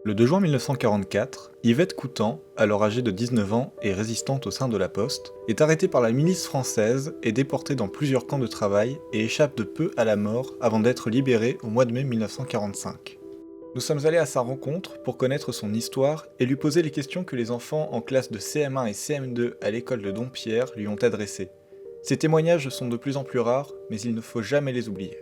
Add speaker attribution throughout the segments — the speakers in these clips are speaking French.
Speaker 1: Le 2 juin 1944, Yvette Coutan, alors âgée de 19 ans et résistante au sein de la Poste, est arrêtée par la milice française et déportée dans plusieurs camps de travail et échappe de peu à la mort avant d'être libérée au mois de mai 1945. Nous sommes allés à sa rencontre pour connaître son histoire et lui poser les questions que les enfants en classe de CM1 et CM2 à l'école de Dompierre lui ont adressées. Ces témoignages sont de plus en plus rares, mais il ne faut jamais les oublier.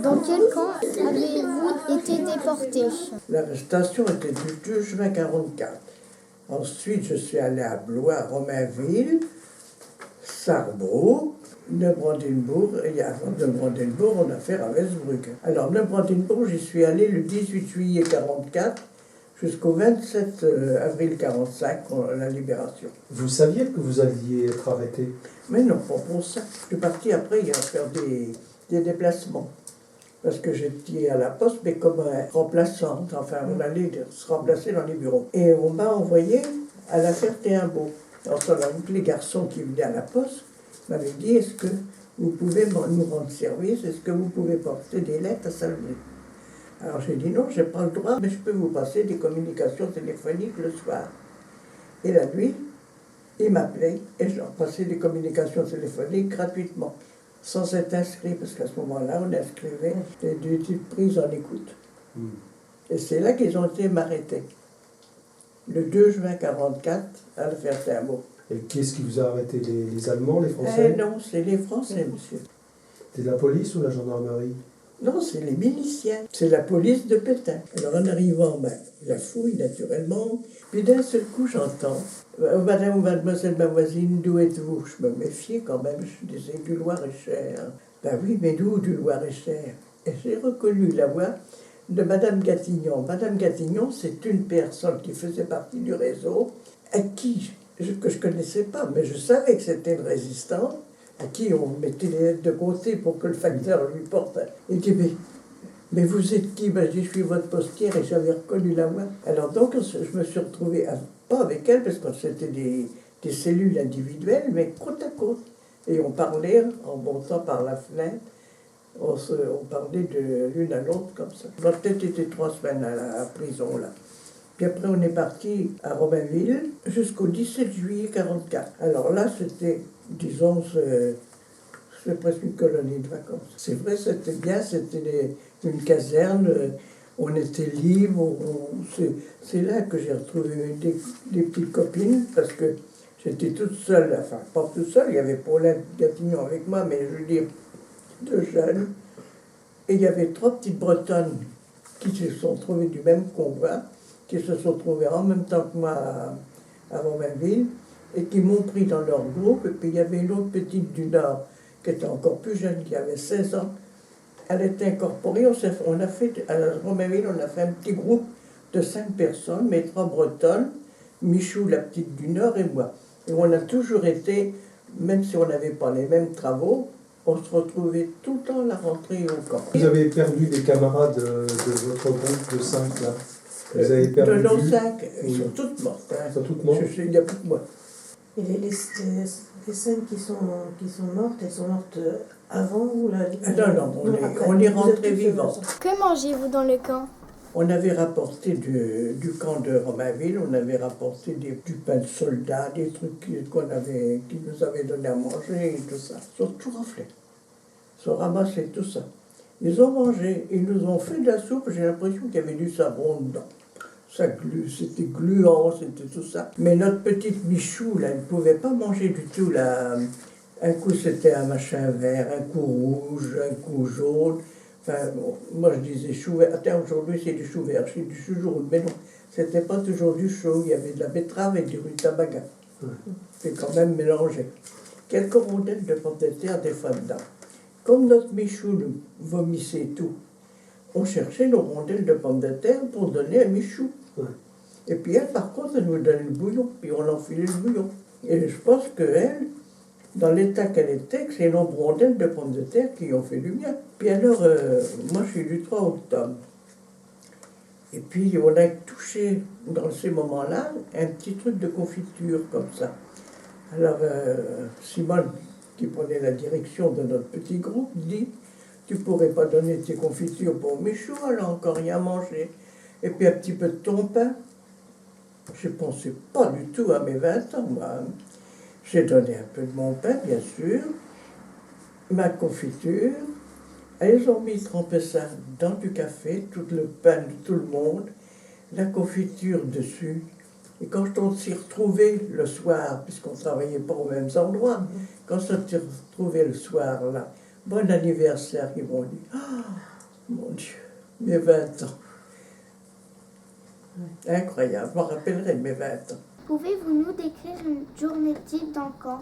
Speaker 2: Dans quel camp avez-vous été déporté?
Speaker 3: L'arrestation était du 2 juin 1944. Ensuite, je suis allé à Blois, Romainville, Sarrebruck, Neubrandenburg, et avant Neubrandenburg, on a fait Ravensbrück. Alors, Neubrandenburg, j'y suis allé le 18 juillet 1944 jusqu'au 27 avril 1945, la libération.
Speaker 4: Vous saviez que vous alliez être arrêté?
Speaker 3: Mais non, pas pour ça. Je suis parti après à faire des déplacements. Parce que j'étais à la poste, mais comme remplaçante. Enfin, on allait se remplacer dans les bureaux. Et on m'a envoyé à la Ferté-Imbaud. Alors, tous les garçons qui venaient à la poste m'avaient dit, est-ce que vous pouvez nous rendre service? Est-ce que vous pouvez porter des lettres à Salbris? Alors j'ai dit non, je n'ai pas le droit, mais je peux vous passer des communications téléphoniques le soir. Et la nuit, ils m'appelaient et je leur passais des communications téléphoniques gratuitement, sans être inscrit, parce qu'à ce moment-là, on inscrivait des petites prises en écoute. Et c'est là qu'ils ont été m'arrêter. Le 2 juin 1944, à la Ferté-Imbaud.
Speaker 4: Et qu'est-ce qui vous a arrêté? Les Allemands, les Français?
Speaker 3: Non, c'est les Français, monsieur.
Speaker 4: C'était la police ou la gendarmerie?
Speaker 3: Non, c'est les miliciens. C'est la police de Pétain. Alors en arrivant, la fouille naturellement. Puis d'un seul coup, j'entends Madame ou mademoiselle, ma voisine, d'où êtes-vous? Je me méfiais quand même, je disais du Loir-et-Cher. Ben oui, mais d'où du Loir-et-Cher? Et j'ai reconnu la voix de Madame Gatignon. Madame Gatignon, c'est une personne qui faisait partie du réseau, à qui, que je ne connaissais pas, mais je savais que c'était une résistante, à qui on mettait les lettres de côté pour que le facteur lui porte. Il dit, mais vous êtes qui? Ben, je dis, je suis votre postière et j'avais reconnu la voix. Alors donc, je me suis retrouvée, pas avec elle, parce que c'était des cellules individuelles, mais côte à côte. Et on parlait, en montant par la fenêtre, on parlait de l'une à l'autre comme ça. On a peut-être été 3 semaines à la prison, là. Puis après, on est parti à Romainville jusqu'au 17 juillet 1944. Alors là, c'était, disons, c'est presque une colonie de vacances. C'est vrai, c'était bien, c'était une caserne, on était libre. C'est là que j'ai retrouvé des petites copines, parce que j'étais toute seule, enfin, pas toute seule, il y avait Paulette Gatignon avec moi, mais je veux dire, 2 jeunes. Et il y avait 3 petites Bretonnes qui se sont trouvées du même convoi, qui se sont trouvées en même temps que moi à Romainville, et qui m'ont pris dans leur groupe. Et puis il y avait une autre petite du Nord, qui était encore plus jeune, qui avait 16 ans. Elle était incorporée, on a fait, à Romainville, on a fait un petit groupe de 5 personnes, mes 3 Bretonnes, Michou, la petite du Nord, et moi. Et on a toujours été, même si on n'avait pas les mêmes travaux, on se retrouvait tout le temps à la rentrée au camp.
Speaker 4: Vous avez perdu des camarades de votre groupe de 5, là? Vous avez perdu
Speaker 3: de nos 5,
Speaker 4: oui.
Speaker 3: ils sont toutes mortes. Hein.
Speaker 4: Ils sont toutes mortes?
Speaker 3: Il n'y a plus que moi.
Speaker 5: Et les 5 qui sont mortes, elles sont mortes avant ou là?
Speaker 3: Non, on est rentrés vivants.
Speaker 2: Que mangez-vous dans le camp?
Speaker 3: On avait rapporté du camp de Romainville, on avait rapporté du pain de soldat, des trucs qui nous avaient donné à manger et tout ça. Ils ont tout raflé. Ils ont ramassé tout ça. Ils ont mangé, ils nous ont fait de la soupe, j'ai l'impression qu'il y avait du savon dedans. Ça c'était gluant, c'était tout ça. Mais notre petite Michou, là, elle ne pouvait pas manger du tout, là. Un coup c'était un machin vert, un coup rouge, un coup jaune. Enfin, bon, moi je disais chou vert. Attends, aujourd'hui c'est du chou vert, c'est du chou jaune. Mais non, c'était pas toujours du chaud, il y avait de la betterave et du rutabaga. C'est quand même mélangé. Quelques rondelles de pommes de terre, des fois dedans. Comme notre Michou nous vomissait tout, on cherchait nos rondelles de pommes de terre pour donner à Michou.
Speaker 4: Ouais.
Speaker 3: Et puis elle, par contre, elle nous donnait le bouillon, puis on enfilait le bouillon. Et je pense qu'elle, dans l'état qu'elle était, que c'est nos rondelles de pommes de terre qui ont fait du bien. Puis alors, moi je suis du 3 octobre. Et puis on a touché, dans ces moments-là, un petit truc de confiture comme ça. Alors Simone, qui prenait la direction de notre petit groupe, dit « Tu pourrais pas donner tes confitures pour Michou, elle a encore rien mangé. » et puis un petit peu de ton pain. Je ne pensais pas du tout à mes 20 ans, moi. J'ai donné un peu de mon pain, bien sûr, ma confiture. Elles ont mis tremper ça dans du café, tout le pain de tout le monde, la confiture dessus. Et quand on s'y retrouvait le soir, puisqu'on ne travaillait pas aux mêmes endroits, quand on s'y retrouvait le soir, là, bon anniversaire, ils m'ont dit, ah, mon Dieu, mes 20 ans. Incroyable, je m'en rappellerai de mes 20 ans.
Speaker 2: Pouvez-vous nous décrire une journée type dans le camp?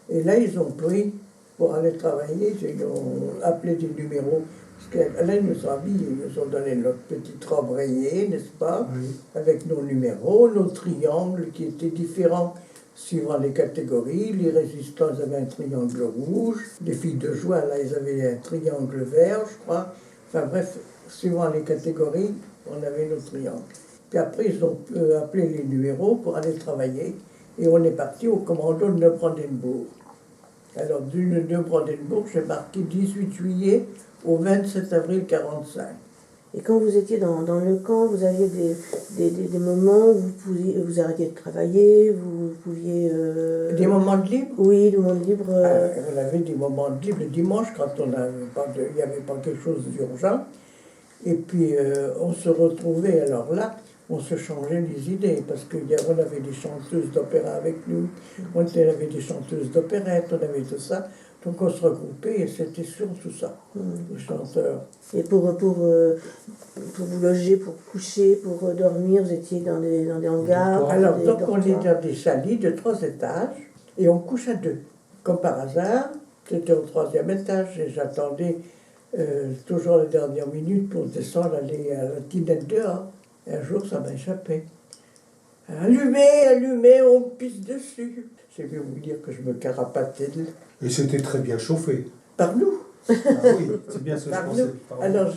Speaker 3: Et là, ils ont pris, pour aller travailler, ils ont appelé des numéros. Parce que là, ils nous ont habillés, ils nous ont donné notre petite robe rayée, n'est-ce pas?
Speaker 4: Oui.
Speaker 3: Avec nos numéros, nos triangles qui étaient différents suivant les catégories. Les résistants, ils avaient un triangle rouge. Les filles de joie, là, ils avaient un triangle vert, je crois. Enfin bref, suivant les catégories, on avait nos triangles. Puis après, ils ont appelé les numéros pour aller travailler. Et on est parti au commando de Neubrandenburg. Alors, de Neubrandenburg, j'ai marqué 18 juillet au 27 avril 1945.
Speaker 5: Et quand vous étiez dans le camp, vous aviez des moments où vous arrêtiez de travailler, vous pouviez...
Speaker 3: Des moments de libre?
Speaker 5: Oui, des moments de libre.
Speaker 3: On avait des moments de libre le dimanche quand il n'y avait pas quelque chose d'urgent. Et puis, on se retrouvait, alors là, on se changeait les idées, parce qu'on avait des chanteuses d'opéra avec nous, on avait des chanteuses d'opérette, on avait tout ça. Donc on se regroupait et c'était surtout ça, les chanteurs.
Speaker 5: Et pour vous loger, pour coucher, pour dormir, vous étiez dans des hangars?
Speaker 3: Alors,
Speaker 5: des
Speaker 3: donc on est
Speaker 5: dortoirs.
Speaker 3: dans des chalets de 3 étages et on couche à 2. Comme par hasard, c'était au 3e étage et j'attendais toujours la dernière minute pour descendre, aller à la tinette dehors. Et un jour, ça m'a échappé. Allumez, allumez, on pisse dessus. C'est mieux vous dire que je me carapatais
Speaker 4: Et c'était très bien chauffé.
Speaker 3: par nous.
Speaker 4: Ah oui, c'est bien ce que je
Speaker 3: Par
Speaker 4: pensais.
Speaker 3: nous.
Speaker 4: Pardon.
Speaker 3: Alors,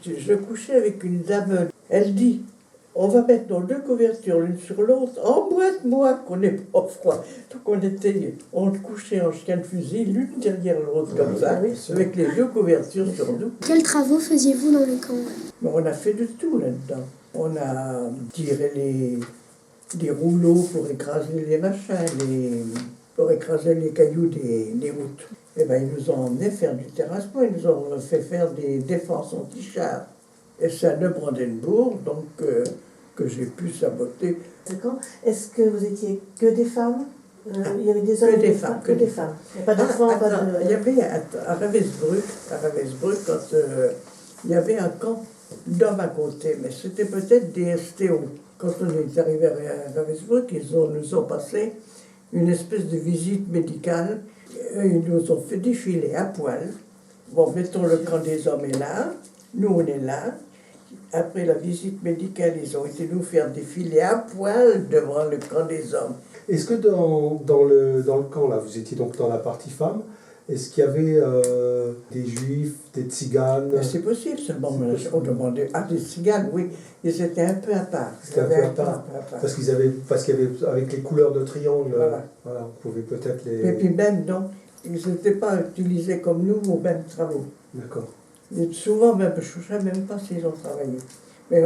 Speaker 3: je couchais avec une dame. Elle dit, on va mettre nos 2 couvertures l'une sur l'autre. Emboîte-moi qu'on n'est pas froid. Donc on couchait en chien de fusil, l'une derrière l'autre, comme ça,
Speaker 5: oui,
Speaker 3: avec les 2 couvertures sur nous.
Speaker 2: Quels travaux faisiez-vous dans le camp?
Speaker 3: Mais on a fait de tout là-dedans. On a tiré des rouleaux pour écraser les machins, pour écraser les cailloux des routes. Et ben, ils nous ont emmenés faire du terrassement, ils nous ont fait faire des défenses anti-chars. Et c'est à Neubrandenburg, donc, que j'ai pu saboter.
Speaker 5: Est-ce que vous étiez que des femmes? Il y avait des hommes
Speaker 3: Que
Speaker 5: et
Speaker 3: des
Speaker 5: des
Speaker 3: femmes,
Speaker 5: Que des femmes. Il n'y a pas d'enfants, pas
Speaker 3: Attends,
Speaker 5: de...
Speaker 3: il y avait à Ravensbrück, quand il y avait un camp d'hommes à côté, mais c'était peut-être des STO. Quand on est arrivé à Ravensbrück, nous ont passé une espèce de visite médicale. Ils nous ont fait défiler à poil. Bon, mettons, le camp des hommes est là, nous on est là. Après la visite médicale, ils ont été nous faire défiler à poil devant le camp des hommes.
Speaker 4: Est-ce que dans le camp, là, vous étiez donc dans la partie femme, est-ce qu'il y avait des juifs, des tziganes?
Speaker 3: Mais c'est possible seulement, on demandait. Ah, des tziganes, oui, ils étaient un peu à part.
Speaker 4: C'était un peu à part. Parce qu'il y avait, avec les couleurs de triangle,
Speaker 3: Voilà.
Speaker 4: on pouvait peut-être les...
Speaker 3: Et puis même, non, ils n'étaient pas utilisés comme nous aux mêmes travaux.
Speaker 4: D'accord.
Speaker 3: Et souvent, même, je ne sais même pas s'ils ont travaillé. Mais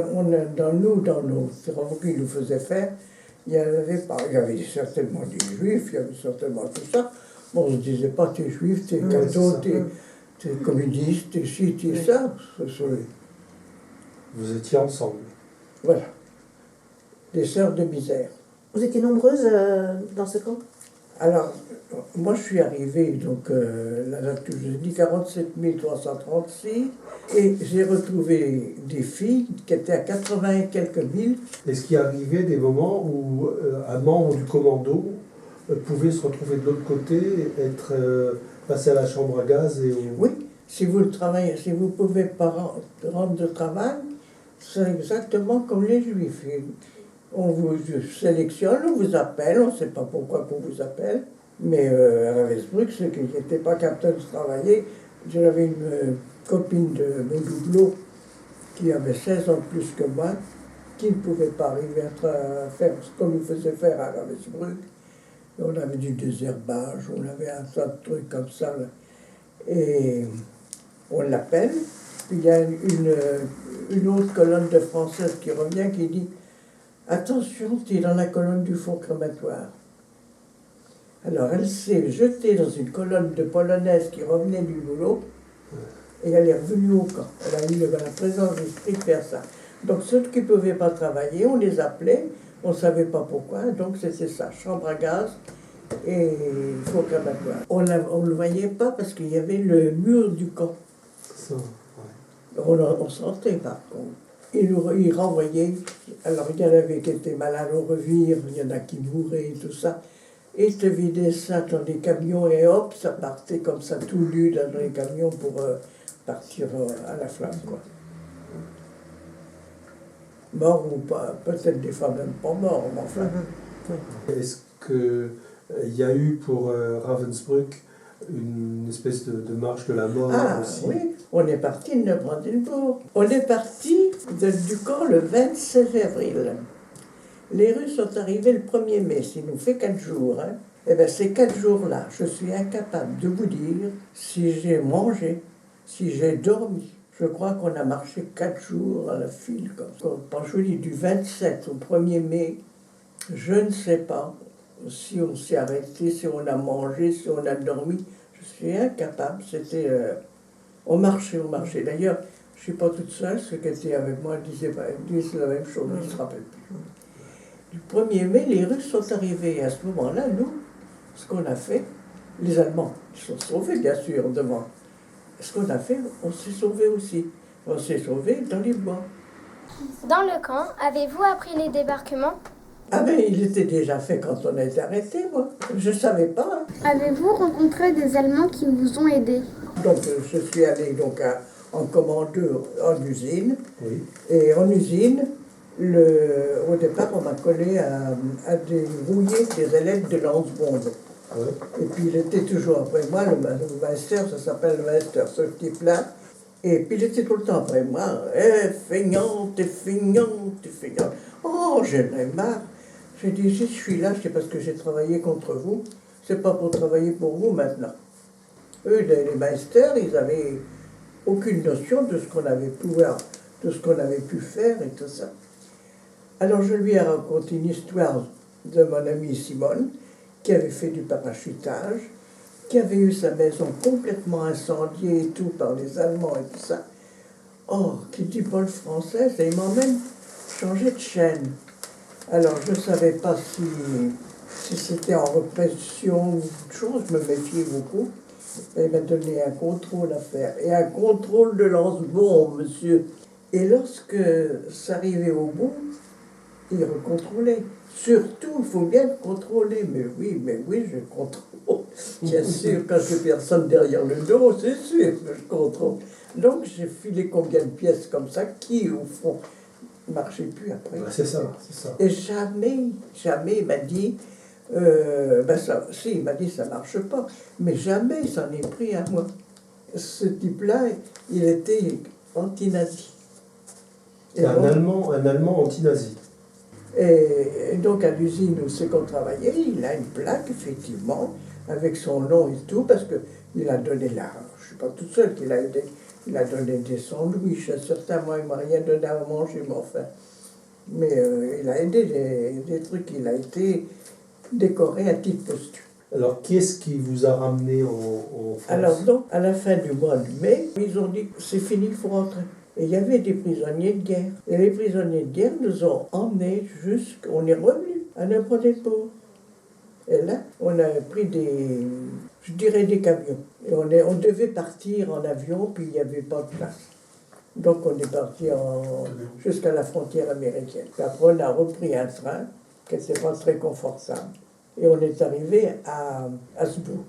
Speaker 3: dans nos travaux qu'ils nous faisaient faire, il y avait certainement des juifs, il y avait certainement tout ça. Bon, on ne se disait pas, t'es juif, t'es catho, t'es communiste, t'es ci, t'es ça.
Speaker 4: Vous étiez ensemble.
Speaker 3: Voilà. Des sœurs de misère.
Speaker 5: Vous étiez nombreuses dans ce camp?
Speaker 3: Alors, moi je suis arrivé, donc, la date que je vous ai dit, 47 336, et j'ai retrouvé des filles qui étaient à 80 et quelques mille.
Speaker 4: Est-ce qu'il arrivait des moments où un membre du commando pouvait se retrouver de l'autre côté, être passé à la chambre à gaz et...
Speaker 3: Oui, si vous ne pouvez pas rendre de travail, c'est exactement comme les juifs. On vous sélectionne, on vous appelle, on ne sait pas pourquoi qu'on vous appelle, mais à Ravensbrück, ceux qui n'étaient pas capables de travailler, j'avais une copine de mon doublot qui avait 16 ans de plus que moi, qui ne pouvait pas arriver à faire ce qu'on nous faisait faire à Ravensbrück. On avait du désherbage, on avait un tas de trucs comme ça. Là. Et on l'appelle, Puis il y a une autre colonne de Française qui revient qui dit « Attention, tu es dans la colonne du four crématoire ». Alors elle s'est jetée dans une colonne de Polonaises qui revenait du boulot et elle est revenue au camp. Elle a eu la présence d'esprit de faire ça. Donc ceux qui ne pouvaient pas travailler, on les appelait, on ne savait pas pourquoi, donc c'était ça, chambre à gaz et four crématoire. On ne le voyait pas parce qu'il y avait le mur du camp.
Speaker 4: Ça, ouais.
Speaker 3: On sentait par contre. Ils renvoyaient, alors il y en avait qui étaient malades au revire, il y en a qui mouraient et tout ça. Et te vidaient ça dans des camions et hop, ça partait comme ça tout nu dans les camions pour partir à la flamme, quoi. Mort ou pas, peut-être des fois même pas mort, mais enfin.
Speaker 4: Est-ce qu'il y a eu pour Ravensbrück une espèce de marche de la mort aussi?
Speaker 3: Oui, on est parti de Neubrandenburg. On est parti du camp le 27 avril. Les Russes sont arrivés le 1er mai, ça nous fait 4 jours. Hein. Et bien ces 4 jours-là, je suis incapable de vous dire si j'ai mangé, si j'ai dormi. Je crois qu'on a marché 4 jours à la file. Quand je vous dis du 27 au 1er mai, je ne sais pas si on s'est arrêté, si on a mangé, si on a dormi. Je suis incapable. C'était... on marchait. D'ailleurs, je ne suis pas toute seule, ceux qui étaient avec moi disaient la même chose, ils ne se rappellent plus. Du 1er mai, les Russes sont arrivés. Et à ce moment-là, nous, ce qu'on a fait, les Allemands, ils sont sauvés, bien sûr, devant. Ce qu'on a fait, on s'est sauvés aussi. On s'est sauvés dans les bois.
Speaker 2: Dans le camp, avez-vous appris les débarquements?
Speaker 3: Ah ben, il était déjà fait quand on a été arrêtés, moi. Je ne savais pas. Hein.
Speaker 2: Avez-vous rencontré des Allemands qui vous ont aidé?
Speaker 3: Donc, je suis allé donc, en commando en usine.
Speaker 4: Oui.
Speaker 3: Et en usine, au départ, on m'a collé à des rouillés, des ailettes de lance-bombes.
Speaker 4: Ouais.
Speaker 3: Et puis il était toujours après moi, le master, ça s'appelle le master, ce type-là. Et puis il était tout le temps après moi. Feignante, feignante, feignante. Oh, j'en ai marre. J'ai dit, si je suis là, c'est parce que j'ai travaillé contre vous. C'est pas pour travailler pour vous maintenant. Eux, les masters, ils avaient aucune notion de ce qu'on avait pu faire et tout ça. Alors je lui ai raconté une histoire de mon amie Simone, qui avait fait du parachutage, qui avait eu sa maison complètement incendiée et tout par les Allemands et tout ça. Oh, qui dit Paul française, et il m'a même changé de chaîne. Alors je ne savais pas si c'était en répression ou autre chose, je me méfiais beaucoup. Et il m'a donné un contrôle à faire, et un contrôle de lance-bombe, monsieur. Et lorsque ça arrivait au bout, il recontrôlait. Surtout, il faut bien le contrôler. Mais oui, je contrôle. Bien sûr, quand j'ai personne derrière le dos, c'est sûr que je contrôle. Donc, j'ai filé combien de pièces comme ça qui, au fond, ne marchaient plus après.
Speaker 4: C'est ça.
Speaker 3: Et jamais il m'a dit, il m'a dit ça ne marche pas. Mais jamais il s'en est pris à moi. Ce type-là, il était anti-nazi.
Speaker 4: Un Allemand anti-nazi.
Speaker 3: Et donc à l'usine où c'est qu'on travaillait, il a une plaque, effectivement, avec son nom et tout, parce qu'il a donné je ne suis pas toute seule qu'il a aidé, il a donné des sandwichs, certains, moi, il ne m'a rien donné à manger, mais enfin. Mais il a aidé des trucs, il a été décoré à titre posthume.
Speaker 4: Alors, qu'est-ce qui vous a ramené en France?
Speaker 3: Alors donc, à la fin du mois de mai, ils ont dit, c'est fini, il faut rentrer. Et il y avait des prisonniers de guerre. Et les prisonniers de guerre nous ont emmenés on est revenu à Neubrandenburg. Et là, on a pris des camions. Et on devait partir en avion, puis il n'y avait pas de place. Donc on est parti jusqu'à la frontière américaine. Puis après, on a repris un train qui n'était pas très confortable. Et on est arrivé à Hasbrook,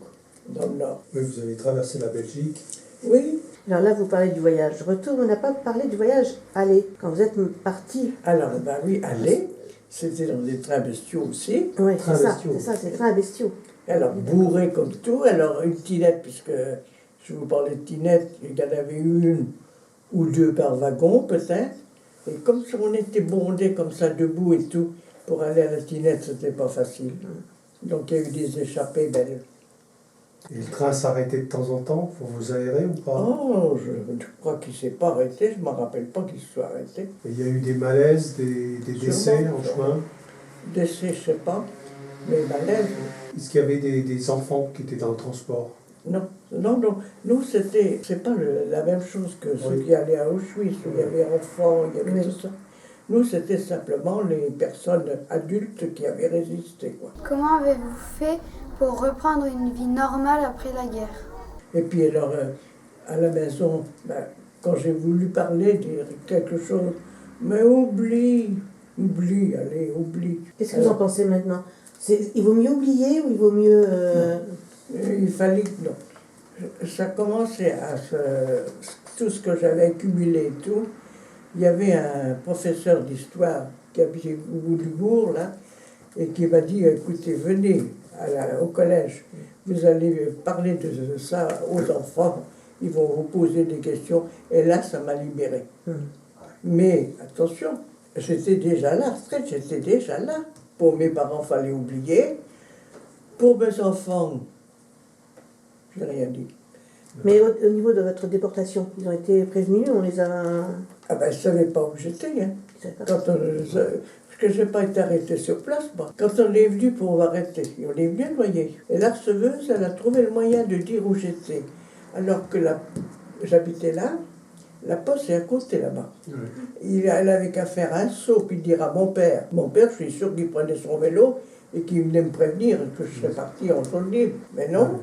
Speaker 3: dans le nord.
Speaker 4: Oui, vous avez traversé la Belgique.
Speaker 3: Oui.
Speaker 5: Alors là, vous parlez du voyage retour, on n'a pas parlé du voyage aller, quand vous êtes parti.
Speaker 3: Alors, oui, aller, c'était dans des trains bestiaux aussi.
Speaker 5: Oui, c'est ça, c'est train à bestiaux.
Speaker 3: Alors, bourré comme tout. Alors, une tinette, puisque je vous parlais de tinette, il y en avait une ou deux par wagon, peut-être. Et comme on était bondés comme ça, debout et tout, pour aller à la tinette, c'était pas facile. Donc, il y a eu des échappées belles.
Speaker 4: Et le train s'arrêtait de temps en temps pour vous aérer ou pas?
Speaker 3: Oh, je crois qu'il ne s'est pas arrêté, je ne me rappelle pas qu'il se soit arrêté.
Speaker 4: Et il y a eu des malaises, des décès en chemin?
Speaker 3: Décès, je ne sais pas, mais malaise,
Speaker 4: Est-ce qu'il y avait des enfants qui étaient dans le transport?
Speaker 3: non. Nous, c'est pas la même chose que ceux
Speaker 4: Oui.
Speaker 3: qui allaient à Auschwitz, où il y avait enfants, il y avait tout ça. Nous, c'était simplement les personnes adultes qui avaient résisté, quoi.
Speaker 2: Comment avez-vous fait pour reprendre une vie normale après la guerre?
Speaker 3: Et puis alors, à la maison, quand j'ai voulu parler, dire quelque chose, mais oublie, allez, oublie.
Speaker 5: Qu'est-ce que vous en pensez maintenant? Il vaut mieux oublier ou il vaut mieux...
Speaker 3: Il fallait que non. Ça commençait tout ce que j'avais accumulé et tout. Il y avait un professeur d'histoire qui habitait au bout du bourg, là, et qui m'a dit, écoutez, venez au collège, vous allez parler de ça aux enfants, ils vont vous poser des questions, et là, ça m'a libéré. Mais attention, j'étais déjà là, j'étais déjà là. Pour mes parents, il fallait oublier. Pour mes enfants, je n'ai rien dit.
Speaker 5: Mais au niveau de votre déportation, ils ont été prévenus, on les a...
Speaker 3: Ah ben, je ne savais pas où j'étais. Hein. Parce que je n'ai pas été arrêté sur place, moi. Quand on est venu pour m'arrêter, on est venu noyer. Et la receveuse, elle a trouvé le moyen de dire où j'étais. Alors que j'habitais là, la poste est à côté là-bas. Oui. Elle avait qu'à faire un saut puis dire à mon père. Mon père, je suis sûr qu'il prenait son vélo et qu'il venait me prévenir que je serais parti en zone libre. Mais non.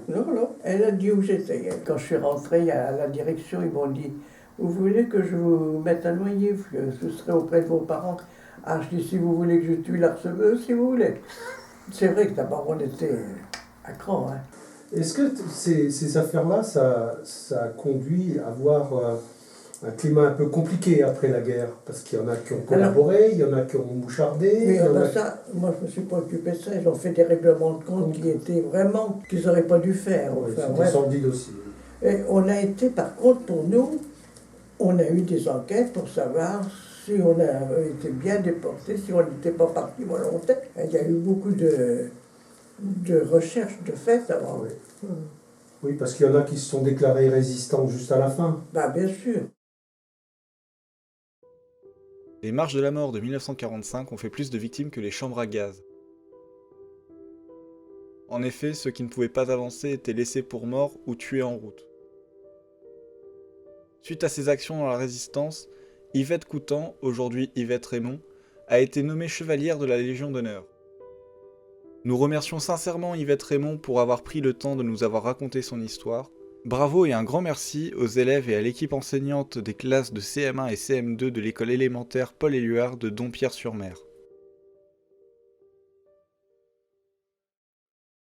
Speaker 3: Elle a dit où j'étais. Quand je suis rentré à la direction, ils m'ont dit, vous voulez que je vous mette à noyer, que ce serait auprès de vos parents? Ah, je dis, si vous voulez que je tue la receveuse, si vous voulez. C'est vrai que d'abord, on était à cran. Hein.
Speaker 4: Est-ce que ces affaires-là, ça a conduit à avoir un climat un peu compliqué après la guerre? Parce qu'il y en a qui ont collaboré, il y en a qui ont mouchardé.
Speaker 3: Mais ça, moi je ne me suis pas occupé de ça, ils ont fait des règlements de compte qui étaient vraiment, qu'ils n'auraient pas dû faire.
Speaker 4: Oui,
Speaker 3: enfin,
Speaker 4: c'est des sordides aussi.
Speaker 3: Et on a été, par contre, pour nous, on a eu des enquêtes pour savoir si on avait été bien déporté, si on n'était pas parti volontaire. Il y a eu beaucoup de recherches de fait avant.
Speaker 4: Oui. Oui, parce qu'il y en a qui se sont déclarés résistants juste à la fin.
Speaker 3: Bien sûr.
Speaker 1: Les marches de la mort de 1945 ont fait plus de victimes que les chambres à gaz. En effet, ceux qui ne pouvaient pas avancer étaient laissés pour morts ou tués en route. Suite à ses actions dans la résistance, Yvette Coutan, aujourd'hui Yvette Raymond, a été nommée chevalière de la Légion d'honneur. Nous remercions sincèrement Yvette Raymond pour avoir pris le temps de nous avoir raconté son histoire. Bravo et un grand merci aux élèves et à l'équipe enseignante des classes de CM1 et CM2 de l'école élémentaire Paul Éluard de Dompierre-sur-Mer.